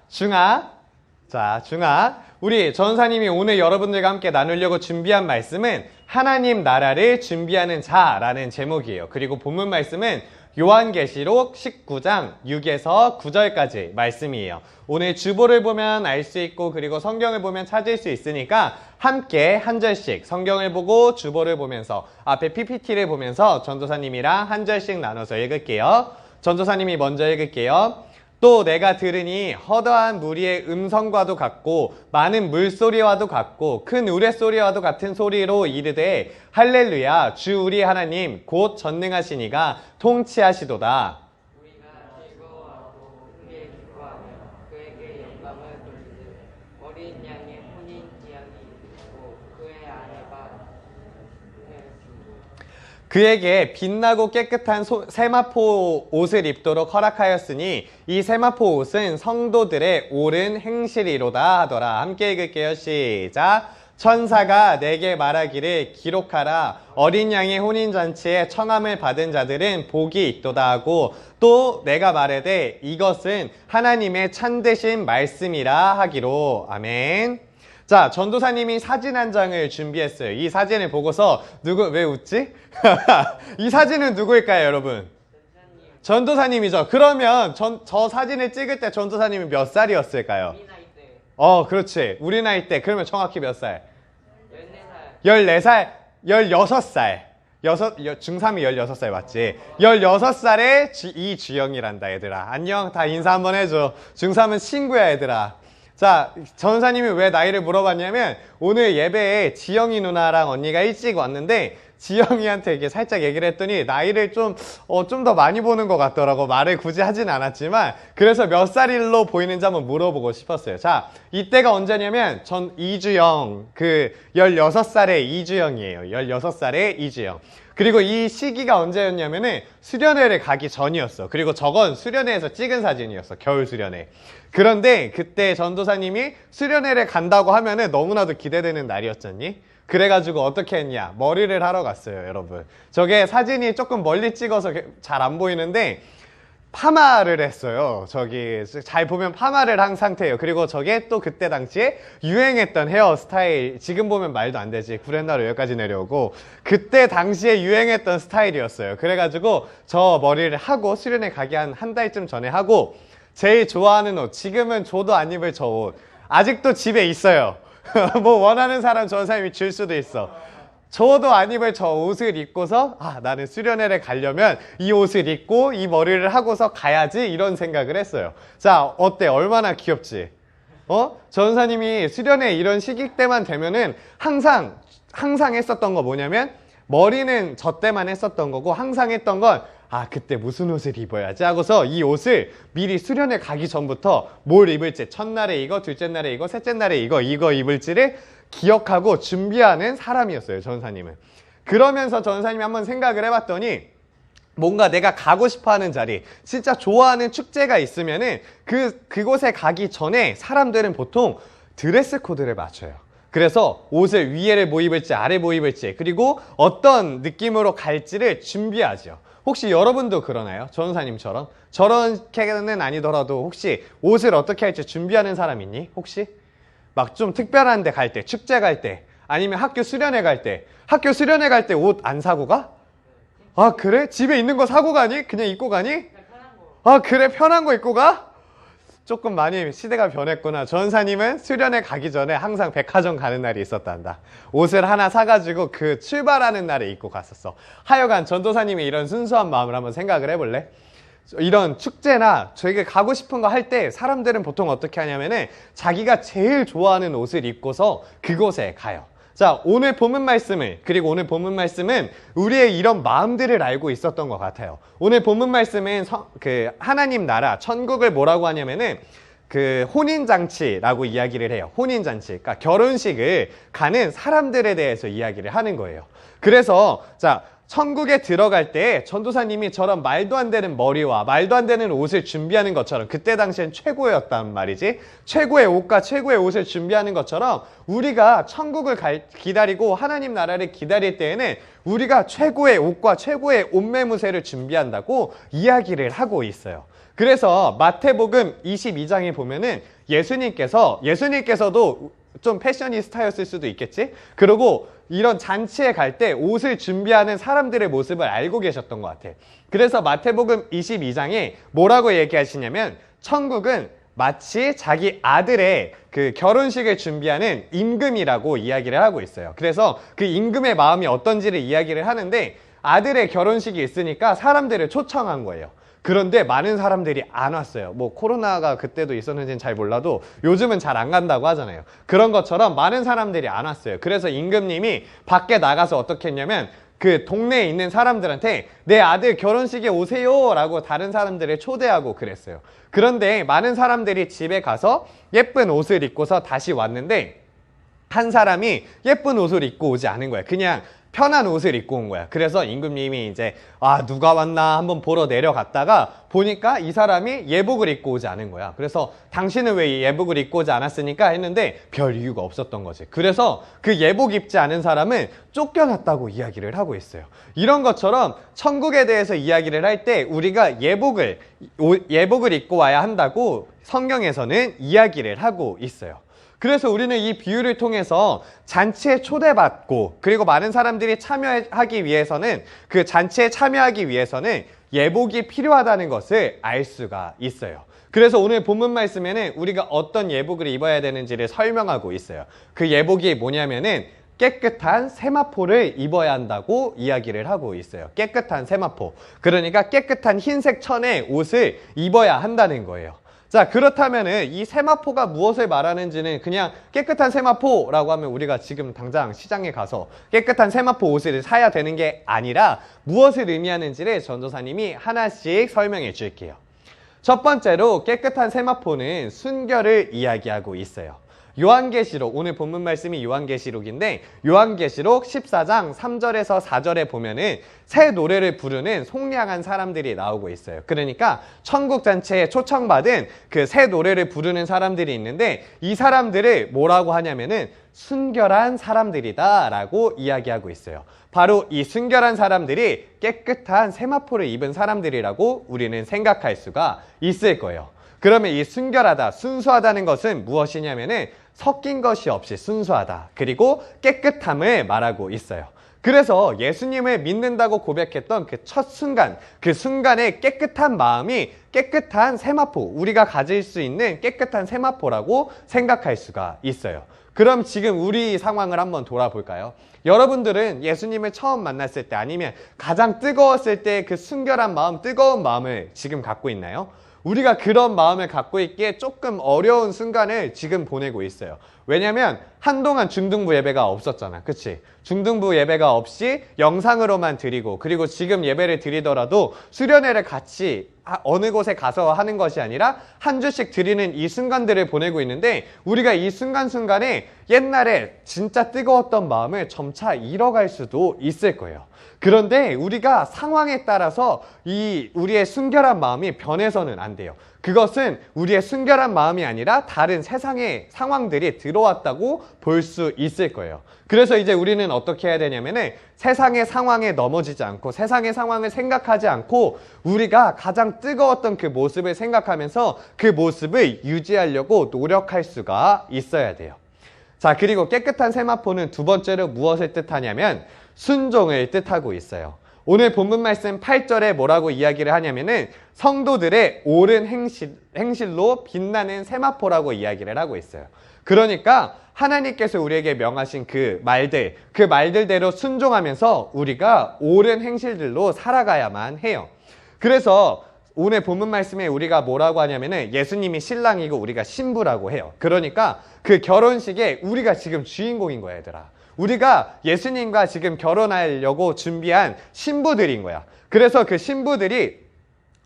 중아. 우리 전사님이 오늘 여러분들과 함께 나누려고 준비한 말씀은 하나님 나라를 준비하는 자라는 제목이에요. 그리고 본문 말씀은 요한계시록 19장 6에서 9절까지 말씀이에요. 오늘 주보를 보면 알 수 있고 그리고 성경을 보면 찾을 수 있으니까 함께 한 절씩 성경을 보고 주보를 보면서 앞에 PPT를 보면서 전도사님이랑 한 절씩 나눠서 읽을게요. 전도사님이 먼저 읽을게요. 또 내가 들으니 허다한 무리의 음성과도 같고 많은 물소리와도 같고 큰 우레소리와도 같은 소리로 이르되 할렐루야 주 우리 하나님 곧 전능하시니가 통치하시도다. 우리가 즐거워하고 그의 기뻐하며 그에게 영광을 돌리되 어린 양의 혼인 지향이 있고 그의 아내가 그에게 빛나고 깨끗한 세마포 옷을 입도록 허락하였으니 이 세마포 옷은 성도들의 옳은 행실이로다 하더라. 함께 읽을게요. 시작. 천사가 내게 말하기를 기록하라. 어린 양의 혼인잔치에 청함을 받은 자들은 복이 있도다 하고 또 내가 말하되 이것은 하나님의 참되신 말씀이라 하기로. 아멘. 자, 전도사님이 사진 한 장을 준비했어요. 이 사진을 보고서 왜 웃지? 이 사진은 누구일까요, 여러분? 전도사님이죠. 그러면 저 사진을 찍을 때 전도사님이 몇 살이었을까요? 우리 나이 때 그렇지. 우리 나이 때. 그러면 정확히 몇 살? 14살 14살. 16살. 중3이 16살 맞지? 16살에 이주영이란다, 얘들아. 안녕. 다 인사 한번 해줘. 중3은 친구야, 얘들아. 자, 전사님이 왜 나이를 물어봤냐면 오늘 예배에 지영이 누나랑 언니가 일찍 왔는데 지영이한테 이렇게 살짝 얘기를 했더니 나이를 좀 더 많이 보는 것 같더라고. 말을 굳이 하진 않았지만 그래서 몇 살일로 보이는지 한번 물어보고 싶었어요. 자, 이때가 언제냐면 이주영, 16살의 이주영이에요. 16살의 이주영. 그리고 이 시기가 언제였냐면은 수련회를 가기 전이었어. 그리고 저건 수련회에서 찍은 사진이었어. 겨울 수련회. 그런데 그때 전도사님이 수련회를 간다고 하면은 너무나도 기대되는 날이었잖니? 그래가지고 어떻게 했냐? 머리를 하러 갔어요, 여러분. 저게 사진이 조금 멀리 찍어서 잘 안 보이는데 파마를 했어요. 저기 잘 보면 파마를 한 상태예요. 그리고 저게 또 그때 당시에 유행했던 헤어스타일, 지금 보면 말도 안 되지. 구렛나루 여기까지 내려오고 그때 당시에 유행했던 스타일이었어요. 그래가지고 저 머리를 하고 수련회 가기 한 달쯤 전에 하고 제일 좋아하는 옷, 지금은 줘도 안 입을 저 옷 아직도 집에 있어요. 뭐 원하는 사람 전사님이 줄 수도 있어. 저도 안 입을 저 옷을 입고서 나는 수련회를 가려면 이 옷을 입고 이 머리를 하고서 가야지 이런 생각을 했어요. 자, 어때? 얼마나 귀엽지? 전사님이 수련회 이런 시기 때만 되면은 항상 했었던 거 뭐냐면 머리는 저 때만 했었던 거고 항상 했던 건 그때 무슨 옷을 입어야지 하고서 이 옷을 미리 수련회 가기 전부터 뭘 입을지 첫날에 이거, 둘째 날에 이거, 셋째 날에 이거 입을지를 기억하고 준비하는 사람이었어요, 전사님은. 그러면서 전사님이 한번 생각을 해봤더니 뭔가 내가 가고 싶어하는 자리, 진짜 좋아하는 축제가 있으면은 그곳에 가기 전에 사람들은 보통 드레스 코드를 맞춰요. 그래서 옷을 위에를 뭐 입을지 아래 뭐 입을지 그리고 어떤 느낌으로 갈지를 준비하죠. 혹시 여러분도 그러나요? 전사님처럼? 저렇게는 아니더라도 혹시 옷을 어떻게 할지 준비하는 사람 있니? 혹시? 막 좀 특별한 데 갈 때, 축제 갈 때, 아니면 학교 수련회 갈 때, 옷 안 사고 가? 그래? 집에 있는 거 사고 가니? 그냥 입고 가니? 그래? 편한 거 입고 가? 조금 많이 시대가 변했구나. 전사님은 수련회 가기 전에 항상 백화점 가는 날이 있었단다. 옷을 하나 사가지고 그 출발하는 날에 입고 갔었어. 하여간 전도사님이 이런 순수한 마음을 한번 생각을 해볼래? 이런 축제나 저에게 가고 싶은 거 할 때 사람들은 보통 어떻게 하냐면은 자기가 제일 좋아하는 옷을 입고서 그곳에 가요. 자, 오늘 본문 말씀은 우리의 이런 마음들을 알고 있었던 것 같아요. 오늘 본문 말씀은 하나님 나라, 천국을 뭐라고 하냐면은 혼인잔치라고 이야기를 해요. 혼인잔치. 그러니까 결혼식을 가는 사람들에 대해서 이야기를 하는 거예요. 그래서, 천국에 들어갈 때 전도사님이 저런 말도 안 되는 머리와 말도 안 되는 옷을 준비하는 것처럼 그때 당시엔 최고였단 말이지. 최고의 옷과 최고의 옷을 준비하는 것처럼 우리가 천국을 기다리고 하나님 나라를 기다릴 때에는 우리가 최고의 옷과 최고의 옷매무새를 준비한다고 이야기를 하고 있어요. 그래서 마태복음 22장에 보면은 예수님께서도 좀 패셔니스타였을 수도 있겠지? 그리고 이런 잔치에 갈 때 옷을 준비하는 사람들의 모습을 알고 계셨던 것 같아. 그래서 마태복음 22장에 뭐라고 얘기하시냐면 천국은 마치 자기 아들의 그 결혼식을 준비하는 임금이라고 이야기를 하고 있어요. 그래서 그 임금의 마음이 어떤지를 이야기를 하는데 아들의 결혼식이 있으니까 사람들을 초청한 거예요. 그런데 많은 사람들이 안 왔어요. 뭐 코로나가 그때도 있었는지는 잘 몰라도 요즘은 잘 안 간다고 하잖아요. 그런 것처럼 많은 사람들이 안 왔어요. 그래서 임금님이 밖에 나가서 어떻게 했냐면 그 동네에 있는 사람들한테 내 아들 결혼식에 오세요 라고 다른 사람들을 초대하고 그랬어요. 그런데 많은 사람들이 집에 가서 예쁜 옷을 입고서 다시 왔는데 한 사람이 예쁜 옷을 입고 오지 않은 거야. 그냥 편한 옷을 입고 온 거야. 그래서 임금님이 이제 누가 왔나 한번 보러 내려갔다가 보니까 이 사람이 예복을 입고 오지 않은 거야. 그래서 당신은 왜 예복을 입고 오지 않았으니까 했는데 별 이유가 없었던 거지. 그래서 그 예복 입지 않은 사람은 쫓겨났다고 이야기를 하고 있어요. 이런 것처럼 천국에 대해서 이야기를 할 때 우리가 예복을 입고 와야 한다고 성경에서는 이야기를 하고 있어요. 그래서 우리는 이 비유를 통해서 잔치에 초대받고 그리고 많은 사람들이 참여하기 위해서는 그 잔치에 참여하기 위해서는 예복이 필요하다는 것을 알 수가 있어요. 그래서 오늘 본문 말씀에는 우리가 어떤 예복을 입어야 되는지를 설명하고 있어요. 그 예복이 뭐냐면은 깨끗한 세마포를 입어야 한다고 이야기를 하고 있어요. 깨끗한 세마포. 그러니까 깨끗한 흰색 천의 옷을 입어야 한다는 거예요. 자, 그렇다면은 이 세마포가 무엇을 말하는지는 그냥 깨끗한 세마포라고 하면 우리가 지금 당장 시장에 가서 깨끗한 세마포 옷을 사야 되는 게 아니라 무엇을 의미하는지를 전도사님이 하나씩 설명해 줄게요. 첫 번째로 깨끗한 세마포는 순결을 이야기하고 있어요. 요한계시록, 오늘 본문 말씀이 요한계시록인데 요한계시록 14장 3절에서 4절에 보면은 새 노래를 부르는 송량한 사람들이 나오고 있어요. 그러니까 천국 잔치에 초청받은 그 새 노래를 부르는 사람들이 있는데 이 사람들을 뭐라고 하냐면은 순결한 사람들이다 라고 이야기하고 있어요. 바로 이 순결한 사람들이 깨끗한 세마포를 입은 사람들이라고 우리는 생각할 수가 있을 거예요. 그러면 이 순결하다, 순수하다는 것은 무엇이냐면은 섞인 것이 없이 순수하다. 그리고 깨끗함을 말하고 있어요. 그래서 예수님을 믿는다고 고백했던 그 첫 순간, 그 순간의 깨끗한 마음이 깨끗한 세마포, 우리가 가질 수 있는 깨끗한 세마포라고 생각할 수가 있어요. 그럼 지금 우리 상황을 한번 돌아볼까요? 여러분들은 예수님을 처음 만났을 때 아니면 가장 뜨거웠을 때 그 순결한 마음, 뜨거운 마음을 지금 갖고 있나요? 우리가 그런 마음을 갖고 있기에 조금 어려운 순간을 지금 보내고 있어요. 왜냐면 한동안 중등부 예배가 없었잖아. 그치? 중등부 예배가 없이 영상으로만 드리고 그리고 지금 예배를 드리더라도 수련회를 같이 어느 곳에 가서 하는 것이 아니라 한 주씩 드리는 이 순간들을 보내고 있는데 우리가 이 순간순간에 옛날에 진짜 뜨거웠던 마음을 점차 잃어갈 수도 있을 거예요. 그런데 우리가 상황에 따라서 우리의 순결한 마음이 변해서는 안 돼요. 그것은 우리의 순결한 마음이 아니라 다른 세상의 상황들이 들어왔다고 볼 수 있을 거예요. 그래서 이제 우리는 어떻게 해야 되냐면은 세상의 상황에 넘어지지 않고 세상의 상황을 생각하지 않고 우리가 가장 뜨거웠던 그 모습을 생각하면서 그 모습을 유지하려고 노력할 수가 있어야 돼요. 자, 그리고 깨끗한 세마포는 두 번째로 무엇을 뜻하냐면 순종을 뜻하고 있어요. 오늘 본문 말씀 8절에 뭐라고 이야기를 하냐면은 성도들의 옳은 행실로 빛나는 세마포라고 이야기를 하고 있어요. 그러니까 하나님께서 우리에게 명하신 그 말들대로 순종하면서 우리가 옳은 행실들로 살아가야만 해요. 그래서 오늘 본문 말씀에 우리가 뭐라고 하냐면은 예수님이 신랑이고 우리가 신부라고 해요. 그러니까 그 결혼식에 우리가 지금 주인공인 거야, 얘들아. 우리가 예수님과 지금 결혼하려고 준비한 신부들인 거야. 그래서 그 신부들이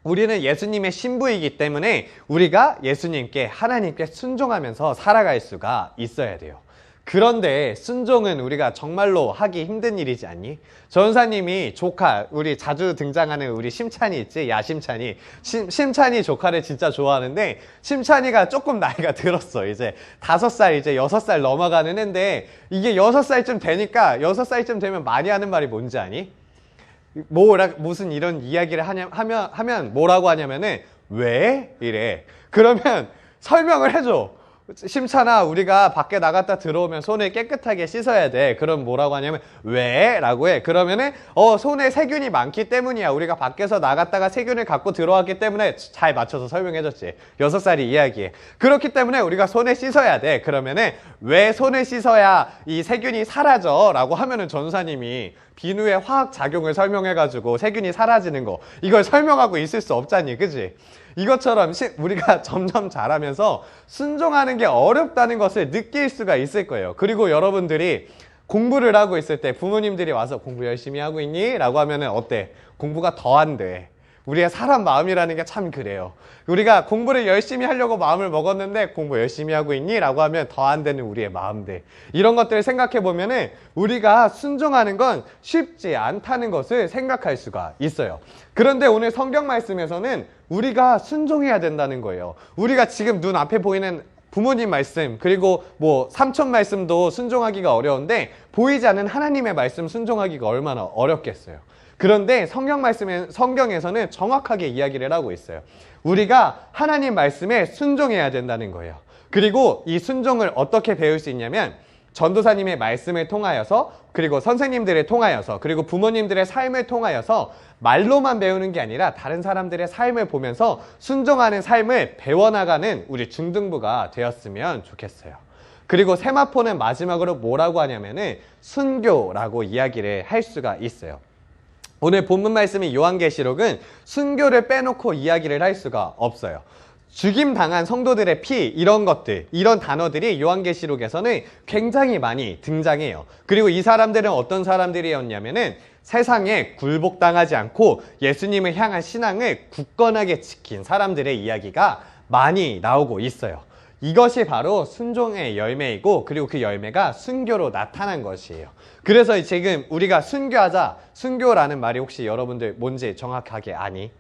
우리는 예수님의 신부이기 때문에 우리가 예수님께 하나님께 순종하면서 살아갈 수가 있어야 돼요. 그런데 순종은 우리가 정말로 하기 힘든 일이지 않니? 전사님이 조카, 우리 자주 등장하는 우리 심찬이 있지? 야심찬이. 심찬이 조카를 진짜 좋아하는데 심찬이가 조금 나이가 들었어. 이제 5살, 이제 6살 넘어가는 애인데 이게 6살쯤 되니까 6살쯤 되면 많이 하는 말이 뭔지 아니? 무슨 이런 이야기를 하면 뭐라고 하냐면은 왜? 이래. 그러면 설명을 해줘. 심찬아, 우리가 밖에 나갔다 들어오면 손을 깨끗하게 씻어야 돼. 그럼 뭐라고 하냐면 왜? 라고 해. 그러면은 손에 세균이 많기 때문이야. 우리가 밖에서 나갔다가 세균을 갖고 들어왔기 때문에. 잘 맞춰서 설명해줬지. 6살이 이야기해. 그렇기 때문에 우리가 손을 씻어야 돼. 그러면은 왜 손을 씻어야 이 세균이 사라져? 라고 하면은 전사님이 비누의 화학작용을 설명해가지고 세균이 사라지는 거, 이걸 설명하고 있을 수 없잖니, 그지? 이것처럼 우리가 점점 자라면서 순종하는 게 어렵다는 것을 느낄 수가 있을 거예요. 그리고 여러분들이 공부를 하고 있을 때 부모님들이 와서 공부 열심히 하고 있니? 라고 하면은 어때? 공부가 더 안 돼. 우리의 사람 마음이라는 게 참 그래요. 우리가 공부를 열심히 하려고 마음을 먹었는데 공부 열심히 하고 있니? 라고 하면 더 안 되는 우리의 마음들. 이런 것들을 생각해 보면은 우리가 순종하는 건 쉽지 않다는 것을 생각할 수가 있어요. 그런데 오늘 성경 말씀에서는 우리가 순종해야 된다는 거예요. 우리가 지금 눈앞에 보이는 부모님 말씀, 그리고 뭐 삼촌 말씀도 순종하기가 어려운데 보이지 않는 하나님의 말씀 순종하기가 얼마나 어렵겠어요. 그런데 성경에서는 정확하게 이야기를 하고 있어요. 우리가 하나님 말씀에 순종해야 된다는 거예요. 그리고 이 순종을 어떻게 배울 수 있냐면 전도사님의 말씀을 통하여서, 그리고 선생님들을 통하여서, 그리고 부모님들의 삶을 통하여서 말로만 배우는 게 아니라 다른 사람들의 삶을 보면서 순종하는 삶을 배워나가는 우리 중등부가 되었으면 좋겠어요. 그리고 세마포는 마지막으로 뭐라고 하냐면은 순교라고 이야기를 할 수가 있어요. 오늘 본문 말씀인 요한계시록은 순교를 빼놓고 이야기를 할 수가 없어요. 죽임당한 성도들의 피, 이런 것들, 이런 단어들이 요한계시록에서는 굉장히 많이 등장해요. 그리고 이 사람들은 어떤 사람들이었냐면은 세상에 굴복당하지 않고 예수님을 향한 신앙을 굳건하게 지킨 사람들의 이야기가 많이 나오고 있어요. 이것이 바로 순종의 열매이고, 그리고 그 열매가 순교로 나타난 것이에요. 그래서 지금 우리가 순교하자, 순교라는 말이 혹시 여러분들 뭔지 정확하게 아니?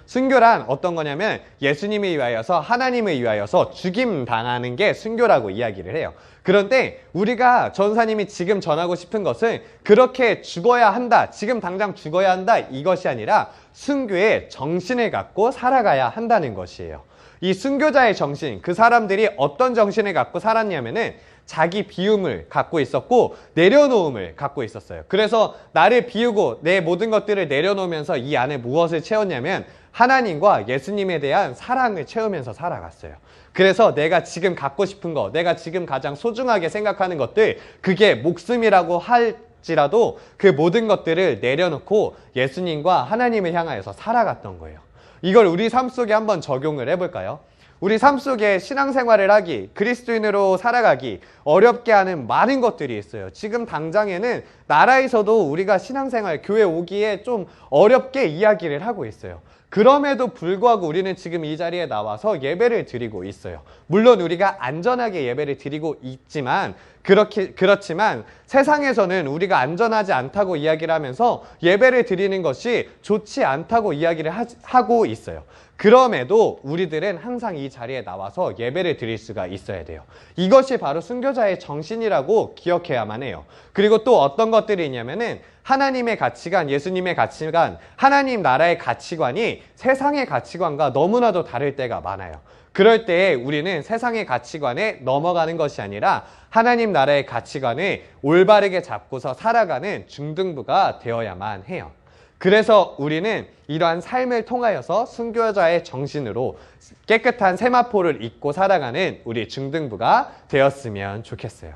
순교란 어떤 거냐면 예수님을 위하여서, 하나님을 위하여서 죽임당하는 게 순교라고 이야기를 해요. 그런데 우리가 전사님이 지금 전하고 싶은 것은 그렇게 죽어야 한다, 지금 당장 죽어야 한다, 이것이 아니라 순교의 정신을 갖고 살아가야 한다는 것이에요. 이 순교자의 정신, 그 사람들이 어떤 정신을 갖고 살았냐면은 자기 비움을 갖고 있었고 내려놓음을 갖고 있었어요. 그래서 나를 비우고 내 모든 것들을 내려놓으면서 이 안에 무엇을 채웠냐면 하나님과 예수님에 대한 사랑을 채우면서 살아갔어요. 그래서 내가 지금 갖고 싶은 거, 내가 지금 가장 소중하게 생각하는 것들, 그게 목숨이라고 할지라도 그 모든 것들을 내려놓고 예수님과 하나님을 향하여서 살아갔던 거예요. 이걸 우리 삶 속에 한번 적용을 해볼까요? 우리 삶 속에 신앙생활을 하기, 그리스도인으로 살아가기 어렵게 하는 많은 것들이 있어요. 지금 당장에는 나라에서도 우리가 신앙생활, 교회 오기에 좀 어렵게 이야기를 하고 있어요. 그럼에도 불구하고 우리는 지금 이 자리에 나와서 예배를 드리고 있어요. 물론 우리가 안전하게 예배를 드리고 있지만, 그렇지만 세상에서는 우리가 안전하지 않다고 이야기를 하면서 예배를 드리는 것이 좋지 않다고 이야기를 하고 있어요. 그럼에도 우리들은 항상 이 자리에 나와서 예배를 드릴 수가 있어야 돼요. 이것이 바로 순교자의 정신이라고 기억해야만 해요. 그리고 또 어떤 것들이 있냐면은 하나님의 가치관, 예수님의 가치관, 하나님 나라의 가치관이 세상의 가치관과 너무나도 다를 때가 많아요. 그럴 때 우리는 세상의 가치관에 넘어가는 것이 아니라 하나님 나라의 가치관을 올바르게 잡고서 살아가는 중등부가 되어야만 해요. 그래서 우리는 이러한 삶을 통하여서 순교자의 정신으로 깨끗한 세마포를 입고 살아가는 우리 중등부가 되었으면 좋겠어요.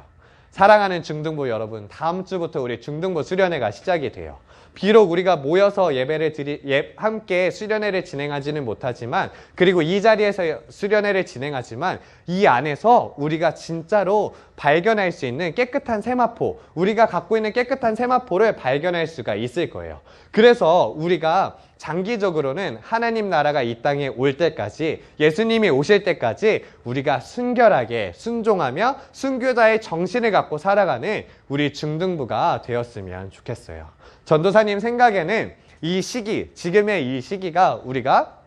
사랑하는 중등부 여러분, 다음 주부터 우리 중등부 수련회가 시작이 돼요. 비록 우리가 모여서 함께 수련회를 진행하지는 못하지만, 그리고 이 자리에서 수련회를 진행하지만 이 안에서 우리가 진짜로 발견할 수 있는 깨끗한 세마포, 우리가 갖고 있는 깨끗한 세마포를 발견할 수가 있을 거예요. 그래서 우리가 장기적으로는 하나님 나라가 이 땅에 올 때까지, 예수님이 오실 때까지 우리가 순결하게 순종하며 순교자의 정신을 갖고 살아가는 우리 중등부가 되었으면 좋겠어요. 전도사님 생각에는 이 시기, 지금의 이 시기가 우리가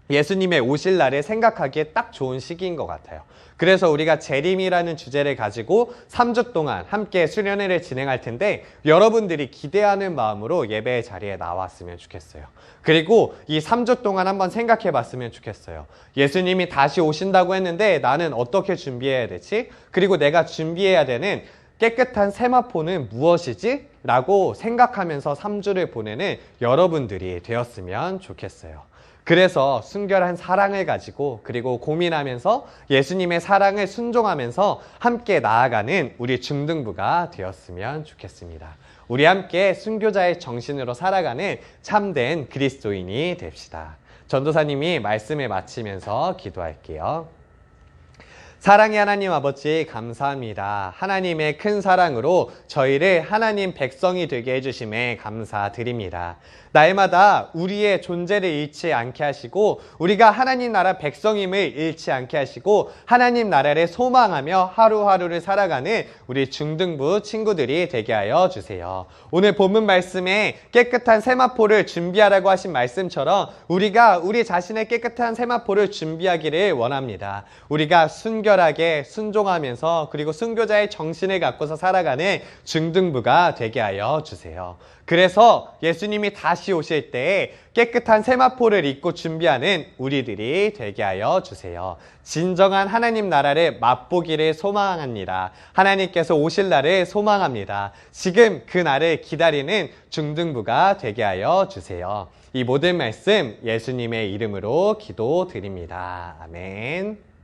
예수님의 오실 날을 생각하기에 딱 좋은 시기인 것 같아요. 그래서 우리가 재림이라는 주제를 가지고 3주 동안 함께 수련회를 진행할 텐데 여러분들이 기대하는 마음으로 예배의 자리에 나왔으면 좋겠어요. 그리고 이 3주 동안 한번 생각해 봤으면 좋겠어요. 예수님이 다시 오신다고 했는데 나는 어떻게 준비해야 되지? 그리고 내가 준비해야 되는 깨끗한 세마포는 무엇이지? 라고 생각하면서 3주를 보내는 여러분들이 되었으면 좋겠어요. 그래서 순결한 사랑을 가지고 그리고 고민하면서 예수님의 사랑을 순종하면서 함께 나아가는 우리 중등부가 되었으면 좋겠습니다. 우리 함께 순교자의 정신으로 살아가는 참된 그리스도인이 됩시다. 전도사님이 말씀을 마치면서 기도할게요. 사랑의 하나님 아버지 감사합니다. 하나님의 큰 사랑으로 저희를 하나님 백성이 되게 해주심에 감사드립니다. 날마다 우리의 존재를 잃지 않게 하시고 우리가 하나님 나라 백성임을 잃지 않게 하시고 하나님 나라를 소망하며 하루하루를 살아가는 우리 중등부 친구들이 되게 하여 주세요. 오늘 본문 말씀에 깨끗한 세마포를 준비하라고 하신 말씀처럼 우리가 우리 자신의 깨끗한 세마포를 준비하기를 원합니다. 우리가 순결하게 순종하면서 그리고 순교자의 정신을 갖고서 살아가는 중등부가 되게 하여 주세요. 그래서 예수님이 다시 오실 때 깨끗한 세마포를 입고 준비하는 우리들이 되게 하여 주세요. 진정한 하나님 나라를 맛보기를 소망합니다. 하나님께서 오실 날을 소망합니다. 지금 그 날을 기다리는 중등부가 되게 하여 주세요. 이 모든 말씀 예수님의 이름으로 기도드립니다. 아멘.